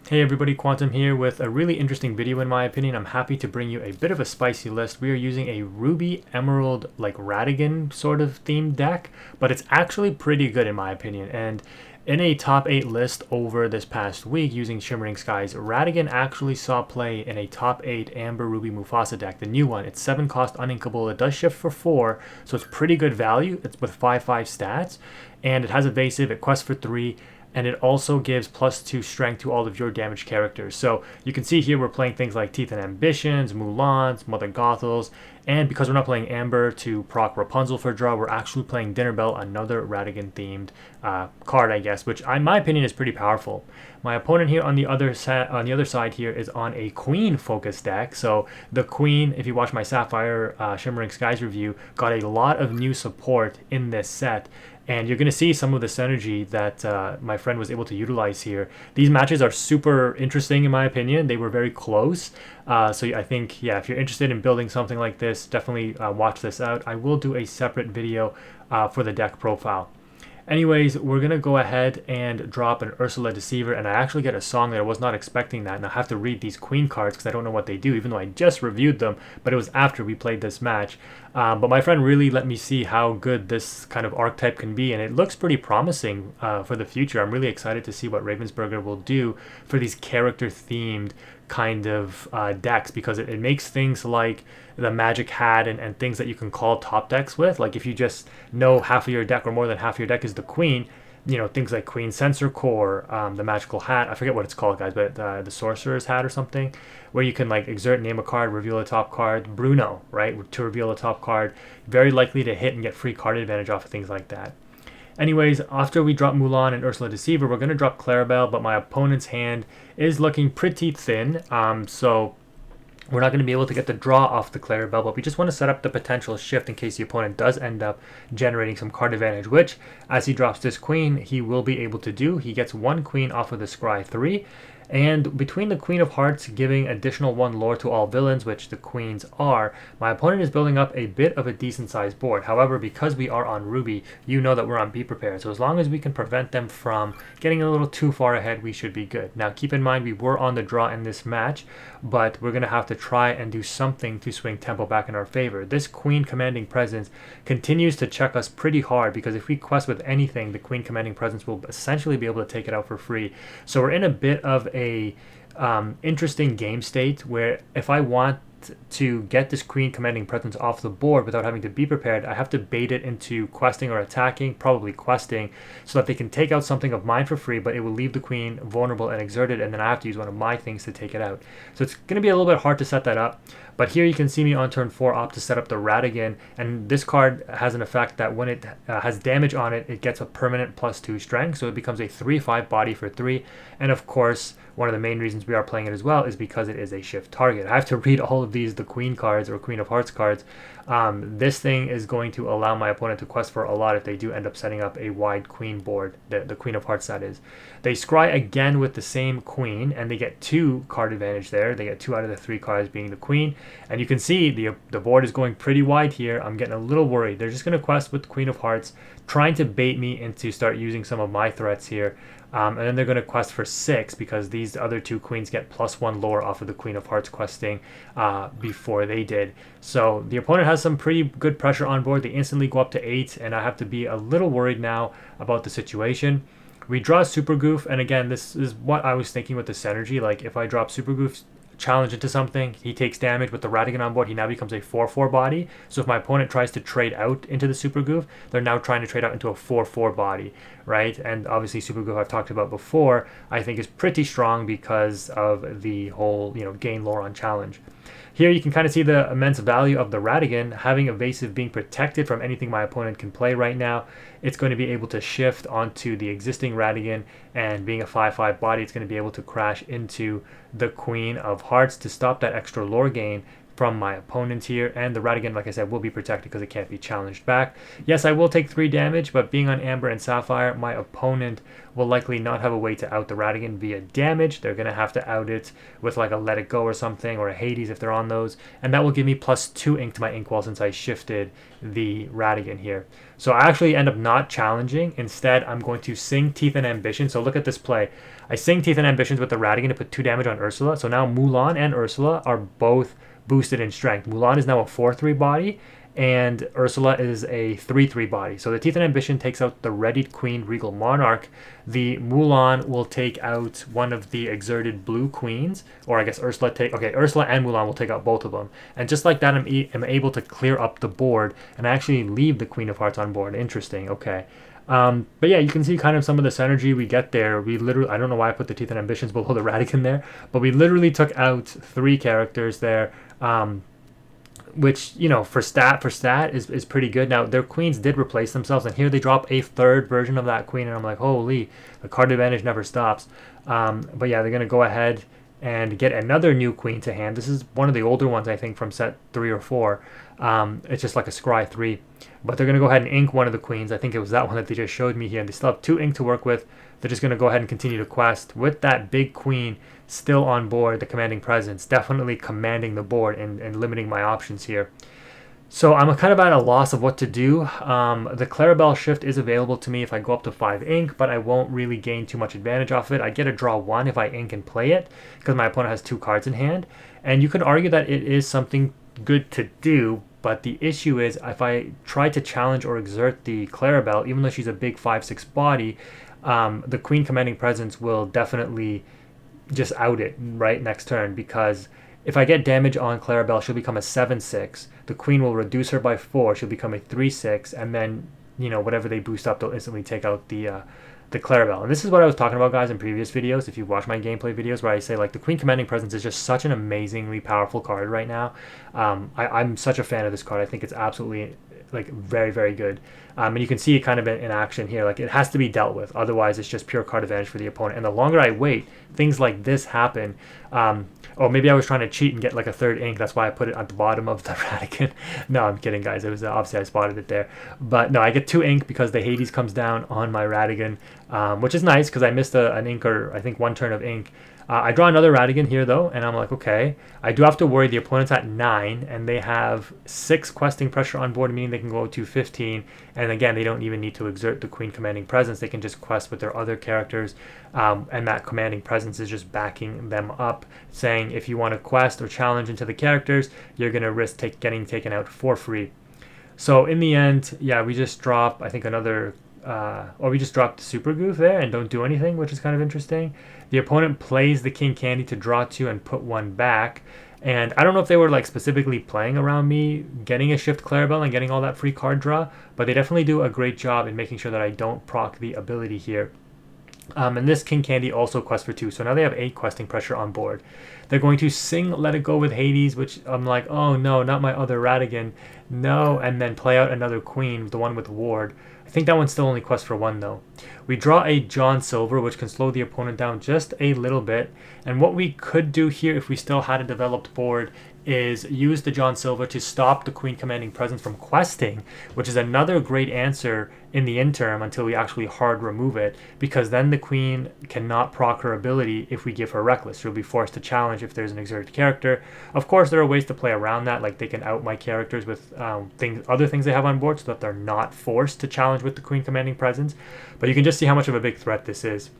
Hey everybody, Quantum here with a really interesting video in my opinion. I'm happy to bring you a bit of a spicy list. We are using a Ruby Emerald like RATIGAN sort of themed deck, but it's actually pretty good in my opinion. And in a top 8 list over this past week using Shimmering Skies, RATIGAN actually saw play in a top 8 Amber Ruby Mufasa deck, the new one. It's 7 cost uninkable, it does shift for 4, so it's pretty good value. It's with 5/5 stats, and it has evasive, it quests for 3, and it also gives +2 strength to all of your damaged characters. So you can see here we're playing things like Teeth and Ambitions, Mulans, Mother Gothels, and because we're not playing Amber to proc Rapunzel for draw, we're actually playing Dinner Bell, another RATIGAN themed card, I guess, which in my opinion is pretty powerful. My opponent here on the other side here is on a Queen focus deck. So the Queen, if you watch my Sapphire Shimmering Skies review, got a lot of new support in this set. And you're going to see some of the synergy that my friend was able to utilize here. These matches are super interesting in my opinion. They were very close. So I think, yeah, if you're interested in building something like this, definitely watch this out. I will do a separate video for the deck profile. Anyways, we're going to go ahead and drop an Ursula Deceiver, and I actually get a song that I was not expecting that, and I have to read these Queen cards because I don't know what they do, even though I just reviewed them, but it was after we played this match. But my friend really let me see how good this kind of archetype can be, and it looks pretty promising for the future. I'm really excited to see what Ravensburger will do for these character-themed kind of decks, because it makes things like the Magic Hat and things that you can call top decks with. Like if you just know half of your deck or more than half of your deck is the Queen, you know, things like Queen Sensor Core, the Magical Hat, I forget what it's called, guys, but the Sorcerer's Hat or something, where you can like exert, name a card, reveal a top card. Bruno, right, to reveal a top card, very likely to hit and get free card advantage off of things like that. Anyways, after we drop Mulan and Ursula Deceiver, we're going to drop Clarabelle, but my opponent's hand is looking pretty thin, so we're not going to be able to get the draw off the Clarabelle, but we just want to set up the potential shift in case the opponent does end up generating some card advantage, which, as he drops this Queen, he will be able to do. He gets 1 Queen off of the Scry 3, and between the Queen of Hearts giving additional 1 lore to all villains, which the Queens are, my opponent is building up a bit of a decent sized board. However, because we are on Ruby, you know that we're on Be Prepared. So as long as we can prevent them from getting a little too far ahead, we should be good. Now keep in mind we were on the draw in this match, but we're going to have to try and do something to swing tempo back in our favor. This Queen Commanding Presence continues to check us pretty hard, because if we quest with anything, the Queen Commanding Presence will essentially be able to take it out for free. So we're in a bit of a interesting game state where if I want to get this Queen Commanding Presence off the board without having to be prepared, I have to bait it into questing or attacking, probably questing, so that they can take out something of mine for free, but it will leave the Queen vulnerable and exerted, and then I have to use one of my things to take it out. So it's going to be a little bit hard to set that up. But here you can see me on turn 4 opt to set up the RATIGAN, and this card has an effect that when it has damage on it, it gets a permanent +2 strength, so it becomes a 3/5 body for 3, and of course, one of the main reasons we are playing it as well is because it is a shift target. I have to read all of these, the Queen cards or Queen of Hearts cards. This thing is going to allow my opponent to quest for a lot if they do end up setting up a wide Queen board, the Queen of Hearts that is. They scry again with the same Queen, and they get 2 card advantage there. They get 2 out of the 3 cards being the Queen, and you can see the board is going pretty wide here. I'm getting a little worried. They're just going to quest with the Queen of Hearts, trying to bait me into start using some of my threats here. And then they're going to quest for 6 because these other 2 queens get +1 lore off of the Queen of Hearts questing before they did. So the opponent has some pretty good pressure on board. They instantly go up to 8, and I have to be a little worried now about the situation. We draw Super Goof, and again, this is what I was thinking with the synergy. Like if I drop Super Goof challenge into something, he takes damage with the RATIGAN on board, he now becomes a 4/4 body. So if my opponent tries to trade out into the Super Goof, they're now trying to trade out into a 4/4 body, right? And obviously Super Goof I've talked about before, I think is pretty strong because of the whole, you know, gain lore on challenge. Here you can kind of see the immense value of the RATIGAN, having evasive, being protected from anything my opponent can play right now. It's going to be able to shift onto the existing RATIGAN, and being a 5/5 body, it's going to be able to crash into the Queen of Hearts to stop that extra lore gain from my opponent here, and the Ratigan, like I said, will be protected because it can't be challenged back. Yes, I will take 3 damage, but being on Amber and Sapphire, my opponent will likely not have a way to out the Ratigan via damage. They're going to have to out it with like a Let It Go or something, or a Hades if they're on those, and that will give me +2 ink to my inkwell since I shifted the Ratigan here. So I actually end up not challenging. Instead, I'm going to sing Teeth and Ambition. So look at this play. I sing Teeth and Ambitions with the Ratigan to put 2 damage on Ursula. So now Mulan and Ursula are both boosted in strength. Mulan is now a 4/3 body, and Ursula is a 3/3 body. So the Teeth and Ambition takes out the Readied Queen Regal Monarch. The Mulan will take out one of the Exerted Blue Queens, or I guess Ursula Ursula and Mulan will take out both of them. And just like that, I'm able to clear up the board, and I actually leave the Queen of Hearts on board. Interesting, okay. But yeah, you can see kind of some of the synergy we get there. We literally, I don't know why I put the Teeth and Ambitions below the Ratigan there, but we literally took out 3 characters there. Which, you know, for stat is pretty good. Now, their queens did replace themselves, and here they drop a 3rd version of that queen, and I'm like, holy, the card advantage never stops. But yeah, they're going to go ahead and get another new queen to hand. This is one of the older ones, I think, from set 3 or 4. It's just like a Scry 3. But they're going to go ahead and ink one of the queens. I think it was that one that they just showed me here. And they still have 2 ink to work with. They're just going to go ahead and continue to quest with that big queen still on board, the Commanding Presence, definitely commanding the board and limiting my options here. So I'm kind of at a loss of what to do. The Clarabelle shift is available to me if I go up to 5 ink, but I won't really gain too much advantage off it. I get a draw 1 if I ink and play it, because my opponent has 2 cards in hand. And you could argue that it is something good to do, but the issue is if I try to challenge or exert the Clarabelle, even though she's a big 5/6 body, the Queen Commanding Presence will definitely just out it right next turn, because if I get damage on Clarabelle, she'll become a 7/6. The Queen will reduce her by 4. She'll become a 3/6, and then, you know, whatever they boost up, they'll instantly take out the Clarabelle. And this is what I was talking about, guys, in previous videos. If you've watched my gameplay videos, where I say like the Queen Commanding Presence is just such an amazingly powerful card right now. I'm such a fan of this card. I think it's absolutely like very, very good. And you can see it kind of in action here. Like, it has to be dealt with, otherwise it's just pure card advantage for the opponent. And the longer I wait, things like this happen. Oh, maybe I was trying to cheat and get like a 3rd ink. That's why I put it at the bottom of the Ratigan. No, I'm kidding, guys. It was obviously I spotted it there. But no, I get 2 ink because the Hades comes down on my Ratigan, which is nice because I missed an ink, or I think 1 turn of ink. I draw another Ratigan here, though, and I'm like, okay. I do have to worry the opponent's at 9, and they have 6 questing pressure on board, meaning they can go to 15. And again, they don't even need to exert the Queen Commanding Presence. They can just quest with their other characters, and that Commanding Presence is just backing them up, saying if you want to quest or challenge into the characters, you're going to risk getting taken out for free. So in the end, yeah, we just drop, I think, another... or we just drop the Super Goof there and don't do anything, which is kind of interesting. The opponent plays the King Candy to draw 2 and put 1 back. And I don't know if they were like specifically playing around me getting a Shift Clarabelle and getting all that free card draw, but they definitely do a great job in making sure that I don't proc the ability here. And this King Candy also quests for 2, so now they have 8 questing pressure on board. They're going to sing Let It Go with Hades, which I'm like, oh no, not my other Ratigan, no, and then play out another Queen, the one with Ward. I think that one still only quests for 1 though. We draw a John Silver, which can slow the opponent down just a little bit, and what we could do here if we still had a developed board is use the John Silver to stop the Queen Commanding Presence from questing, which is another great answer in the interim until we actually hard remove it, because then the Queen cannot proc her ability if we give her Reckless. She'll be forced to challenge if there's an exerted character. Of course, there are ways to play around that, like they can out my characters with other things they have on board so that they're not forced to challenge with the Queen Commanding Presence, but you can just see how much of a big threat this is.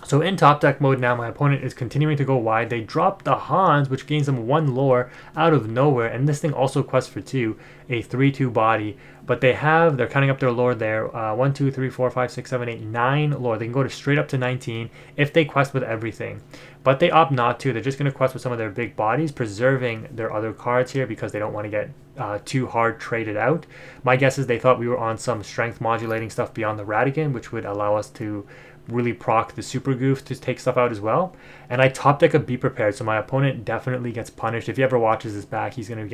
So in top deck mode now, my opponent is continuing to go wide. They drop the Hans, which gains them 1 lore out of nowhere, and this thing also quests for 2, a 3/2 body. But they're counting up their lore there, 1, 2, 3, 4, 5, 6, 7, 8, 9 lore. They can go to straight up to 19 if they quest with everything. But they opt not to. They're just going to quest with some of their big bodies, preserving their other cards here because they don't want to get too hard traded out. My guess is they thought we were on some strength modulating stuff beyond the Ratigan, which would allow us to really proc the Super Goof to take stuff out as well. And I top deck a Be Prepared, so my opponent definitely gets punished. If he ever watches this back, he's gonna,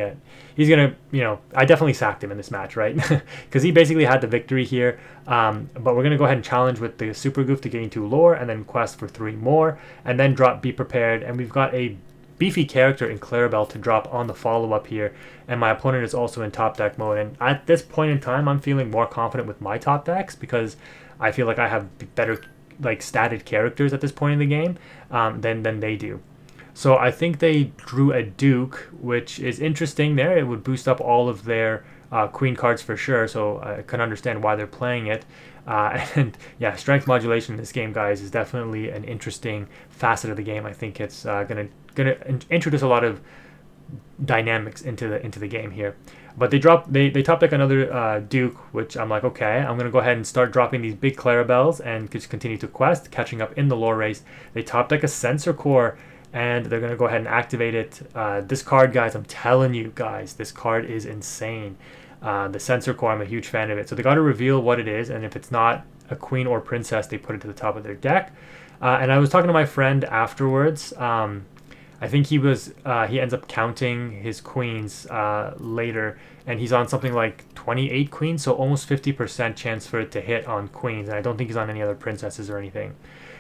you know, I definitely sacked him in this match, right? Because he basically had the victory here. But we're gonna go ahead and challenge with the Super Goof to gain 2 lore, and then quest for 3 more, and then drop Be Prepared, and we've got a beefy character in Clarabelle to drop on the follow-up here, and my opponent is also in top deck mode. And at this point in time, I'm feeling more confident with my top decks because I feel like I have better like statted characters at this point in the game than they do. So I think they drew a Duke, which is interesting there. It would boost up all of their Queen cards for sure, so I can understand why they're playing it. And yeah, strength modulation in this game, guys, is definitely an interesting facet of the game. I think it's gonna introduce a lot of dynamics into the game here. But they top deck another Duke, which I'm like, okay, I'm gonna go ahead and start dropping these big Clarabelles and just continue to quest, catching up in the lore race. They top deck a Sensor Core, and they're gonna go ahead and activate it. This card, guys, I'm telling you guys, this card is insane. The Sensor Core, I'm a huge fan of it. So they got to reveal what it is, and if it's not a queen or princess, they put it to the top of their deck. And I was talking to my friend afterwards. I think he ends up counting his queens later, and he's on something like 28 queens, so almost 50% chance for it to hit on queens. And I don't think he's on any other princesses or anything.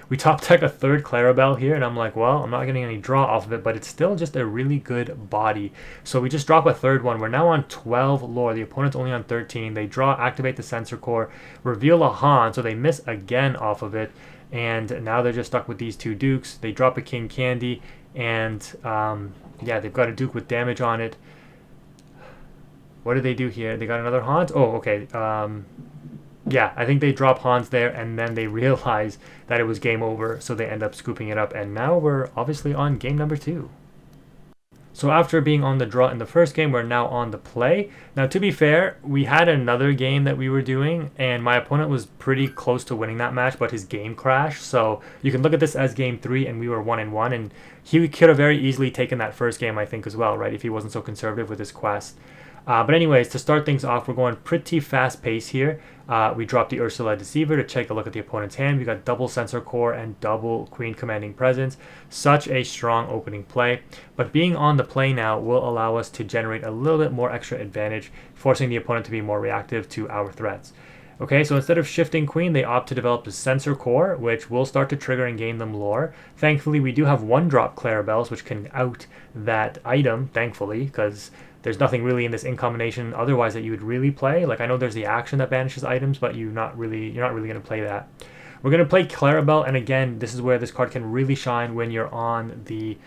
We top deck a third Clarabelle here, and I'm like, well, I'm not getting any draw off of it, but it's still just a really good body. So we just drop a third one. We're now on 12 lore. The opponent's only on 13. They draw, activate the Sensor Core, reveal a Han, so they miss again off of it. And now they're just stuck with these two Dukes. They drop a King Candy, and yeah, they've got a Duke with damage on it. What did they do here? They got another Han? Oh, okay. Yeah, I think they drop Hans there, and then they realize that it was game over, so they end up scooping it up, and now we're obviously on game number 2. So after being on the draw in the first game, we're now on the play. Now, to be fair, we had another game that we were doing, and my opponent was pretty close to winning that match, but his game crashed. So you can look at this as game 3, and we were 1-1, and he could have very easily taken that first game, I think, as well, right, if he wasn't so conservative with his quest. But anyways, to start things off, we're going pretty fast pace here. We drop the Ursula Deceiver to take a look at the opponent's hand. We got double Sensor Core and double Queen Commanding Presence. Such a strong opening play. But being on the play now will allow us to generate a little bit more extra advantage, forcing the opponent to be more reactive to our threats. Okay, so instead of shifting Queen, they opt to develop the Sensor Core, which will start to trigger and gain them lore. Thankfully, we do have 1-drop Clarabelles, which can out that item, thankfully, because there's nothing really in this in combination otherwise that you would really play. Like, I know there's the action that banishes items, but you're not really going to play that. We're going to play Clarabelle, and again, this is where this card can really shine when you're on the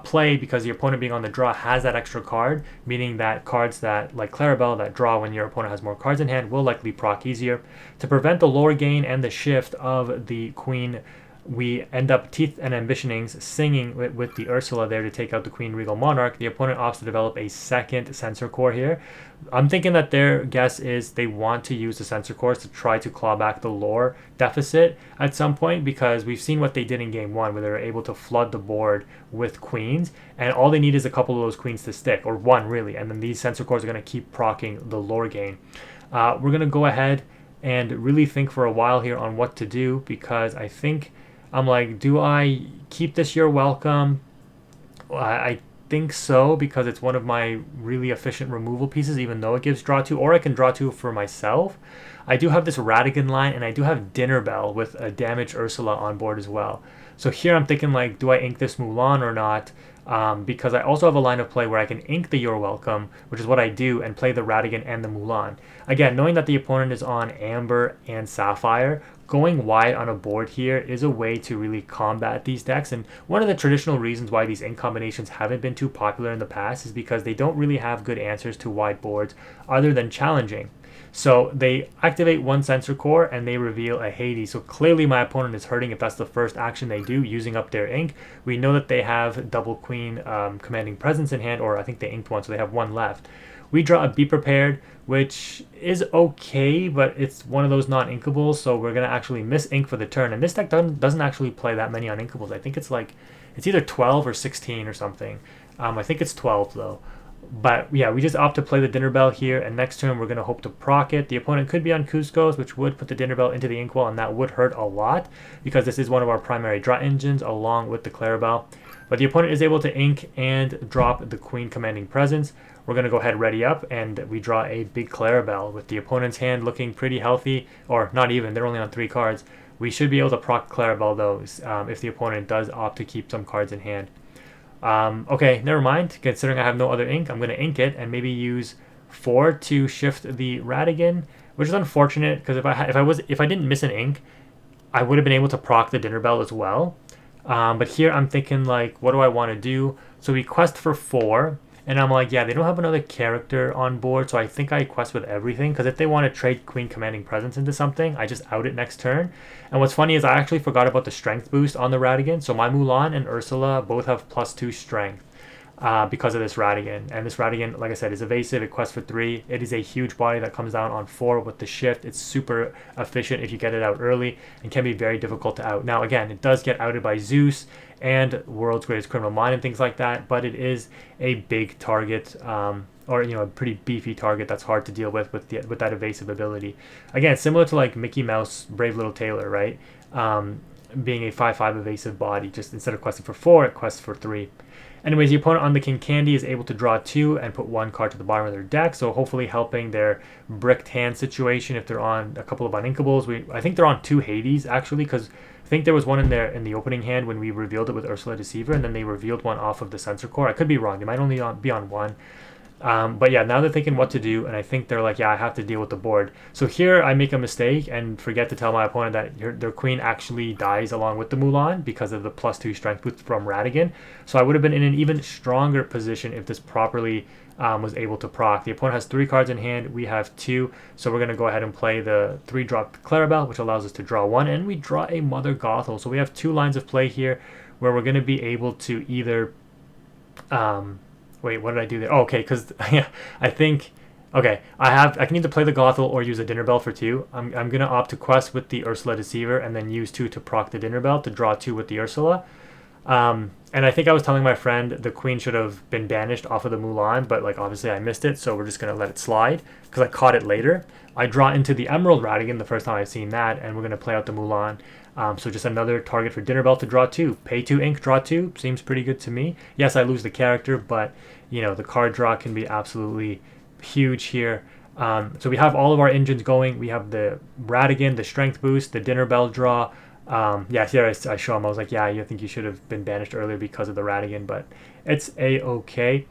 play, because your opponent being on the draw has that extra card, meaning that cards that, like Clarabelle, that draw when your opponent has more cards in hand will likely proc easier. To prevent the lore gain and the shift of the Queen, we end up Teeth and Ambitionings singing with the Ursula there to take out the Queen Regal Monarch. The opponent opts to develop a second Sensor Core here. I'm thinking that their guess is they want to use the Sensor Cores to try to claw back the lore deficit at some point, because we've seen what they did in game 1 where they were able to flood the board with queens, and all they need is a couple of those queens to stick, or one really, and then these Sensor Cores are going to keep proccing the lore gain. We're going to go ahead and really think for a while here on what to do, because I think I'm like, do I keep this You're Welcome? I think so, because it's one of my really efficient removal pieces, even though it gives draw 2, or I can draw 2 for myself. I do have this Ratigan line, and I do have Dinner Bell with a damaged Ursula on board as well. So here I'm thinking, like, do I ink this Mulan or not? Because I also have a line of play where I can ink the You're Welcome, which is what I do, and play the Ratigan and the Mulan. Again, knowing that the opponent is on Amber and Sapphire, going wide on a board here is a way to really combat these decks. And one of the traditional reasons why these ink combinations haven't been too popular in the past is because they don't really have good answers to wide boards other than challenging. So they activate one Sensor Core and they reveal a Hades. So clearly my opponent is hurting if that's the first action they do, using up their ink. We know that they have double Queen Commanding Presence in hand, or I think they inked one, so they have one left. We draw a Be Prepared, which is okay, but it's one of those non-inkables, so we're going to actually miss ink for the turn. And this deck doesn't actually play that many un-inkables. I think it's like, it's either 12 or 16 or something. I think it's 12 though. But yeah, we just opt to play the Dinner Bell here, and next turn we're going to hope to proc it. The opponent could be on Cusco's, which would put the Dinner Bell into the inkwell, and that would hurt a lot, because this is one of our primary draw engines along with the Clarabelle. But the opponent is able to ink and drop the Queen Commanding Presence. We're going to go ahead ready up, and we draw a big Clarabelle with the opponent's hand looking pretty healthy, or not even, they're only on 3 cards. We should be able to proc Clarabelle though, if the opponent does opt to keep some cards in hand. Okay, never mind. Considering I have no other ink, I'm going to ink it and maybe use 4 to shift the Ratigan, which is unfortunate because if I didn't miss an ink, I would have been able to proc the dinner bell as well. But here I'm thinking like, what do I want to do? So we quest for 4, and I'm like, yeah, they don't have another character on board, so I think I quest with everything, because if they want to trade Queen Commanding Presence into something, I just out it next turn. And what's funny is I actually forgot about the strength boost on the Ratigan, so my Mulan and Ursula both have +2 strength. Because of this Ratigan. And this Ratigan, like I said, is evasive. It quests for 3. It is a huge body that comes down on 4 with the shift. It's super efficient if you get it out early and can be very difficult to out. Now, again, it does get outed by Zeus and World's Greatest Criminal Mind and things like that, but it is a big target, or a pretty beefy target that's hard to deal with that evasive ability. Again, similar to like Mickey Mouse, Brave Little Tailor, right? Being a 5/5 evasive body, just instead of questing for 4, it quests for 3. Anyways, the opponent on the King Candy is able to draw 2 and put 1 card to the bottom of their deck, so hopefully helping their bricked hand situation if th're on a couple of uninkables. I think they're on 2 Hades, actually, because I think there was one in there in the opening hand when we revealed it with Ursula Deceiver, and then they revealed one off of the Sensor Core. I could be wrong. They might only be on 1. But yeah, now they're thinking what to do, and I think they're like, yeah, I have to deal with the board. So here I make a mistake and forget to tell my opponent that their queen actually dies along with the Mulan because of the +2 strength boost from Ratigan. So I would have been in an even stronger position if this properly was able to proc. The opponent has 3 cards in hand, we have 2, so we're going to go ahead and play the 3-drop Clarabelle, which allows us to draw 1, and we draw a Mother Gothel. So we have 2 lines of play here where we're going to be able to either... wait, what did I do there? Oh, okay, because yeah, I think, okay, I can either play the Gothel or use a Dinner Bell for 2. I'm gonna opt to quest with the Ursula Deceiver and then use 2 to proc the Dinner Bell to draw 2 with the Ursula. And I think I was telling my friend the queen should have been banished off of the Mulan, but like obviously I missed it, so we're just gonna let it slide because I caught it later. I draw into the Emerald Ratigan the first time I've seen that, and we're gonna play out the Mulan. So just another target for Dinner Bell to draw 2. Pay 2 ink, draw 2. Seems pretty good to me. Yes, I lose the character, but the card draw can be absolutely huge here. So we have all of our engines going. We have the Ratigan, the strength boost, the Dinner Bell draw. Yeah, here I show him. I was like, yeah, I think you should have been banished earlier because of the Ratigan, but it's a-okay.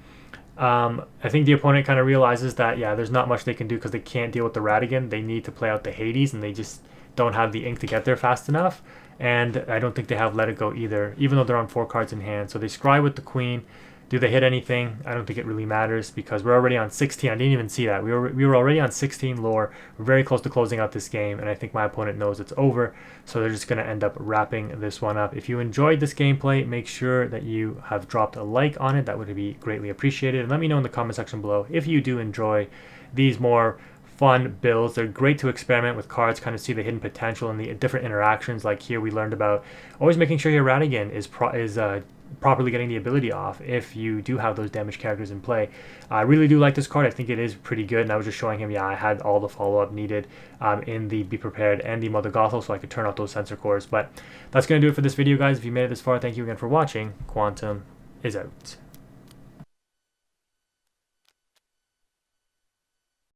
I think the opponent kind of realizes that, yeah, there's not much they can do because they can't deal with the Ratigan. They need to play out the Hades, and they just don't have the ink to get there fast enough. And I don't think they have Let It Go either, even though they're on 4 cards in hand. So they scry with the queen. Do they hit anything? I don't think it really matters because we're already on 16. I didn't even see that. We were already on 16 lore. We're very close to closing out this game, and I think my opponent knows it's over. So they're just going to end up wrapping this one up. If you enjoyed this gameplay, make sure that you have dropped a like on it. That would be greatly appreciated. And let me know in the comment section below if you do enjoy these more fun builds. They're great to experiment with cards, kind of see the hidden potential and the different interactions. Like here we learned about always making sure your Ratigan is properly getting the ability off if you do have those damaged characters in play. I really do like this card. I think it is pretty good, and I was just showing him, yeah, I had all the follow-up needed in the Be Prepared and the Mother Gothel, so I could turn off those sensor cores. But that's going to do it for this video, guys. If you made it this far, thank you again for watching. Quantum is out.